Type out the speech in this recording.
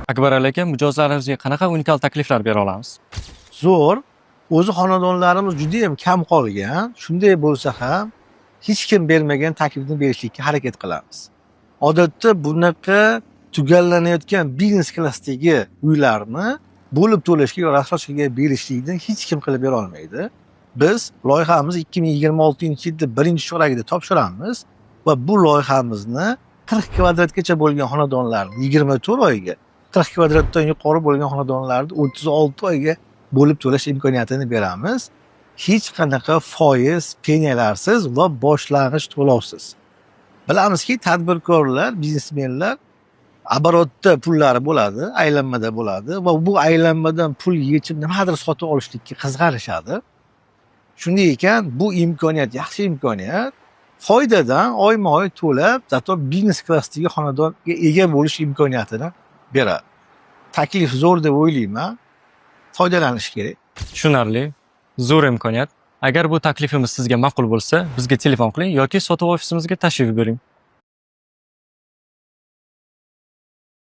Akbar aka, mijozlarimizga qanaqa unikal takliflar bera olamiz? Zo'r. O'zi xonadonlarimiz juda ham kam qolgan. Shunday bo'lsa ham hech kim bermagan taklifni berishlikka harakat qilamiz. Odatda bunaqa tugallanayotgan biznes klassdagi uylarni bo'lib to'lashga yoki rassrochkaga berishlikni hech kim qilib bera olmaydi. Biz loyihamizni 2026-yilda 1-chorakda topshiramiz va bu loyihamizni 40 kvadratgacha bo'lgan xonadonlarni 24 oyga, 40 kvadratdan yuqori bo'lgan xonadonlarni 36 oyga bo'lib to'lash imkoniyatini beramiz. Hech qanaqa foiz, peniyalarsiz va boshlang'ich to'lovsiz. Bilamizki, tadbirkorlar, biznesmenlar оборотda pullari bo'ladi, aylanmada bo'ladi va bu aylanmadan pul yechib nimadir sotib olishlikka qiziqarishadi. Shunday ekan, bu imkoniyat yaxshi imkoniyat. Foydadan oyma-oy to'lab, zato biznes klassdagi xonadonga ega bo'lish imkoniyatini beradi. Taklif zo'r deb o'ylayman. Foydalanish kerak. Tushunarli. Zo'r imkoniyat. Agar bu taklifimiz sizga ma'qul bo'lsa, bizga telefon qiling yoki sotuv ofisimizga tashrif buyuring.